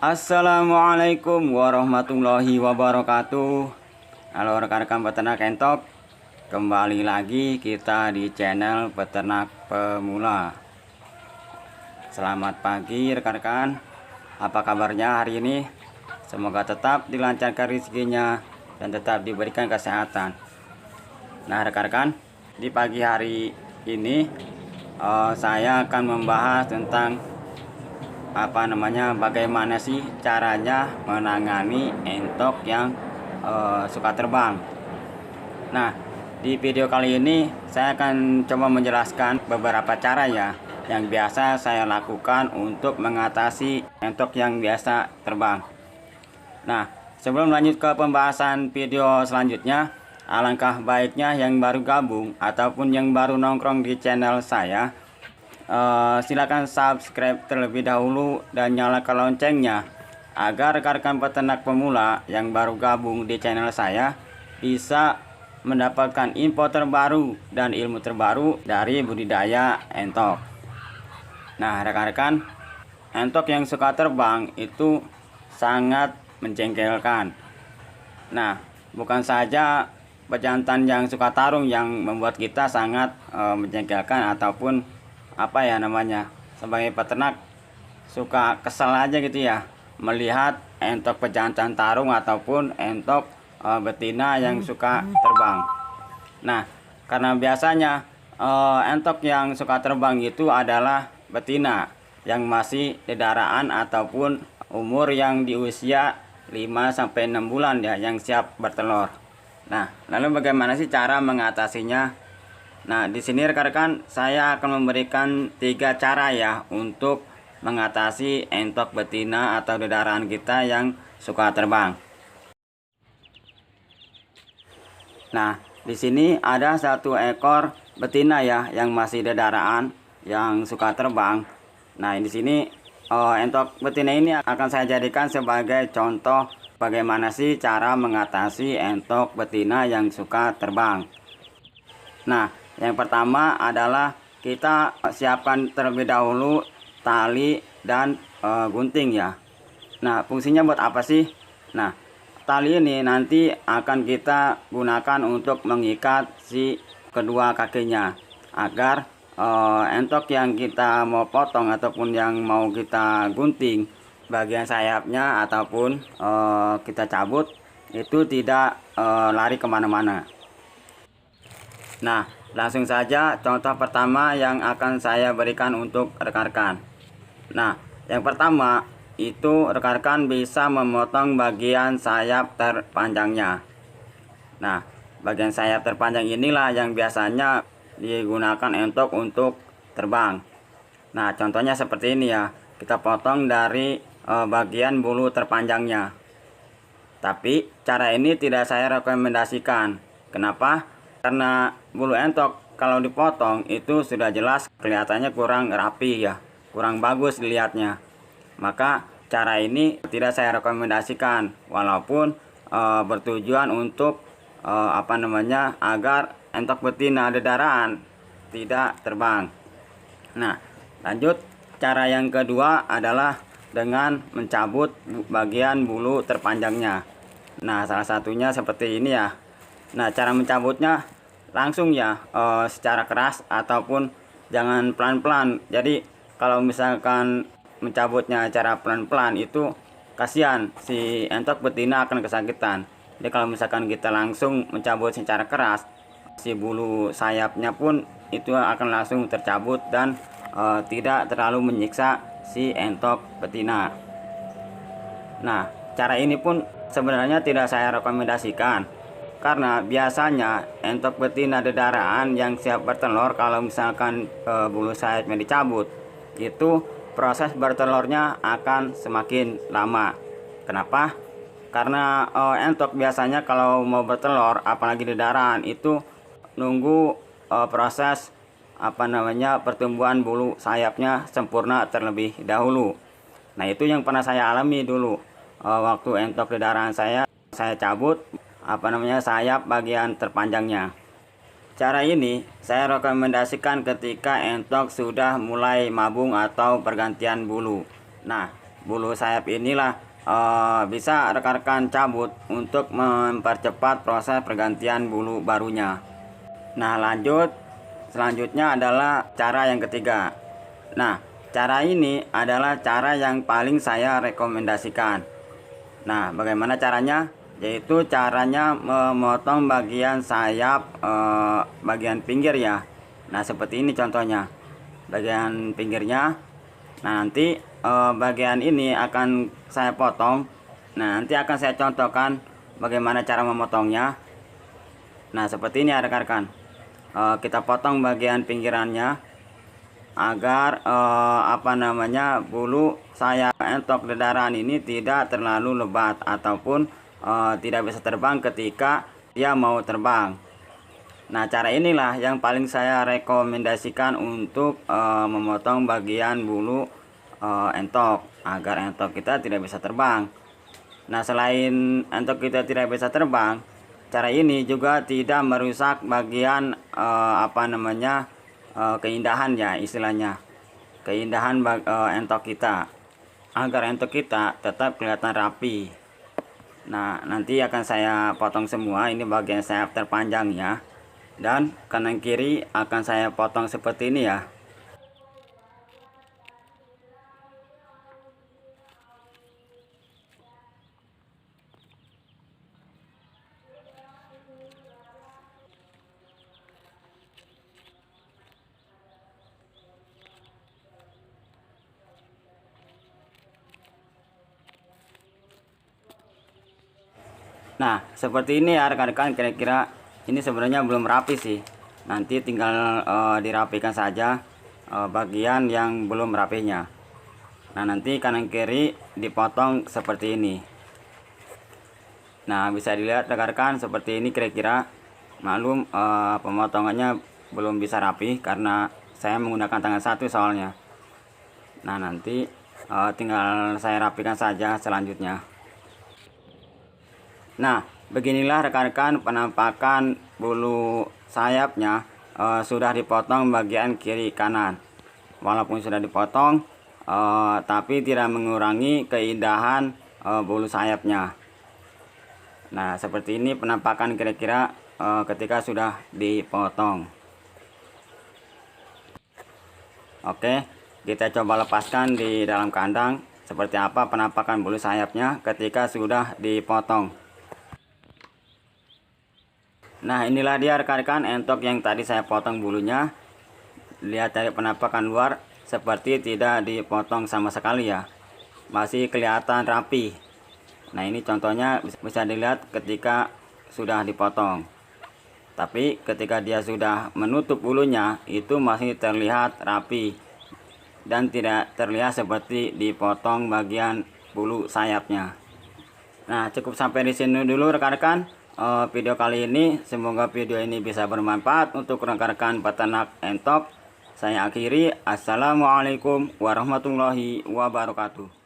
Assalamualaikum warahmatullahi wabarakatuh. Halo rekan-rekan peternak entok, kembali lagi kita di channel Peternak Pemula. Selamat pagi rekan-rekan, apa kabarnya hari ini? Semoga tetap dilancarkan rezekinya dan tetap diberikan kesehatan. Nah rekan-rekan, di pagi hari ini saya akan membahas tentang bagaimana sih caranya menangani entok yang suka terbang. Nah, di video kali ini saya akan coba menjelaskan beberapa cara ya yang biasa saya lakukan untuk mengatasi entok yang biasa terbang. Nah, sebelum lanjut ke pembahasan video selanjutnya, alangkah baiknya yang baru gabung ataupun yang baru nongkrong di channel saya, silakan subscribe terlebih dahulu dan nyalakan loncengnya agar rekan-rekan peternak pemula yang baru gabung di channel saya bisa mendapatkan info terbaru dan ilmu terbaru dari budidaya entok. Nah rekan-rekan, entok yang suka terbang itu sangat menjengkelkan. Nah, bukan saja pejantan yang suka tarung yang membuat kita sangat menjengkelkan ataupun sebagai peternak suka kesel aja gitu ya melihat entok pejantan tarung ataupun entok betina yang suka terbang. Nah, karena biasanya entok yang suka terbang itu adalah betina yang masih dedaraan ataupun umur yang di usia 5-6 bulan ya, yang siap bertelur. Nah, lalu bagaimana sih cara mengatasinya? Nah, di sini rekan-rekan saya akan memberikan 3 cara ya untuk mengatasi entok betina atau dedaraan kita yang suka terbang. Nah, di sini ada 1 ekor betina ya yang masih dedaraan yang suka terbang. Nah, di sini entok betina ini akan saya jadikan sebagai contoh bagaimana sih cara mengatasi entok betina yang suka terbang. Nah, yang pertama adalah kita siapkan terlebih dahulu tali dan gunting ya. Nah, fungsinya buat apa sih? Nah, tali ini nanti akan kita gunakan untuk mengikat si kedua kakinya agar entok yang kita mau potong ataupun yang mau kita gunting bagian sayapnya ataupun kita cabut itu tidak lari kemana-mana. Nah, langsung saja contoh pertama yang akan saya berikan untuk rekan-rekan. Nah, yang pertama itu rekan-rekan bisa memotong bagian sayap terpanjangnya. Nah, bagian sayap terpanjang inilah yang biasanya digunakan entok untuk terbang. Nah, contohnya seperti ini ya. Kita potong dari bagian bulu terpanjangnya. Tapi cara ini tidak saya rekomendasikan. Kenapa? Karena bulu entok kalau dipotong itu sudah jelas kelihatannya kurang rapi ya, kurang bagus dilihatnya. Maka cara ini tidak saya rekomendasikan walaupun bertujuan untuk agar entok betina dedaraan tidak terbang. Nah, lanjut cara yang kedua adalah dengan mencabut bagian bulu terpanjangnya. Nah, salah satunya seperti ini ya. Nah, cara mencabutnya langsung ya secara keras ataupun jangan pelan-pelan. Jadi kalau misalkan mencabutnya cara pelan-pelan itu kasihan si entok betina akan kesakitan. Jadi kalau misalkan kita langsung mencabut secara keras, si bulu sayapnya pun itu akan langsung tercabut dan tidak terlalu menyiksa si entok betina. Nah, cara ini pun sebenarnya tidak saya rekomendasikan karena biasanya entok betina dedaraan yang siap bertelur kalau misalkan bulu sayapnya dicabut itu proses bertelurnya akan semakin lama. Kenapa? Karena entok biasanya kalau mau bertelur apalagi dedaraan itu nunggu proses pertumbuhan bulu sayapnya sempurna terlebih dahulu. Nah, itu yang pernah saya alami dulu waktu entok dedaraan saya cabut sayap bagian terpanjangnya. Cara ini saya rekomendasikan ketika entok sudah mulai mabung atau pergantian bulu. Nah, bulu sayap inilah bisa rekan-rekan cabut untuk mempercepat proses pergantian bulu barunya. Nah, selanjutnya adalah cara yang ketiga. Nah, cara ini adalah cara yang paling saya rekomendasikan. Nah, bagaimana caranya? Yaitu caranya memotong bagian sayap bagian pinggir ya. Nah, seperti ini contohnya. Bagian pinggirnya. Nah, nanti bagian ini akan saya potong. Nah, nanti akan saya contohkan bagaimana cara memotongnya. Nah, seperti ini ya rekan-rekan. Kita potong bagian pinggirannya agar bulu sayap entok dedarahan ini tidak terlalu lebat ataupun tidak bisa terbang ketika dia mau terbang. Nah, cara inilah yang paling saya rekomendasikan untuk memotong bagian bulu entok agar entok kita tidak bisa terbang. Nah, selain entok kita tidak bisa terbang, cara ini juga tidak merusak bagian keindahan ya istilahnya. Keindahan entok kita agar entok kita tetap kelihatan rapi. Nah, nanti akan saya potong semua ini bagian sayap terpanjang ya. Dan kanan kiri akan saya potong seperti ini ya. Nah, seperti ini ya rekan-rekan, kira-kira ini sebenarnya belum rapi sih. Nanti tinggal dirapikan saja bagian yang belum rapinya. Nah, nanti kanan kiri dipotong seperti ini. Nah, bisa dilihat rekan-rekan seperti ini kira-kira. Maklum pemotongannya belum bisa rapi karena saya menggunakan tangan satu soalnya. Nah, nanti tinggal saya rapikan saja selanjutnya. Nah, beginilah rekan-rekan penampakan bulu sayapnya sudah dipotong bagian kiri kanan. Walaupun sudah dipotong, tapi tidak mengurangi keindahan bulu sayapnya. Nah, seperti ini penampakan kira-kira ketika sudah dipotong. Oke, kita coba lepaskan di dalam kandang seperti apa penampakan bulu sayapnya ketika sudah dipotong. Nah, inilah dia rekan-rekan entok yang tadi saya potong bulunya. Lihat dari penampakan luar seperti tidak dipotong sama sekali ya. Masih kelihatan rapi. Nah, ini contohnya bisa dilihat ketika sudah dipotong. Tapi ketika dia sudah menutup bulunya itu masih terlihat rapi dan tidak terlihat seperti dipotong bagian bulu sayapnya. Nah, cukup sampai di sini dulu rekan-rekan. Video kali ini, semoga video ini bisa bermanfaat untuk rekan-rekan peternak entok. Saya akhiri, assalamualaikum warahmatullahi wabarakatuh.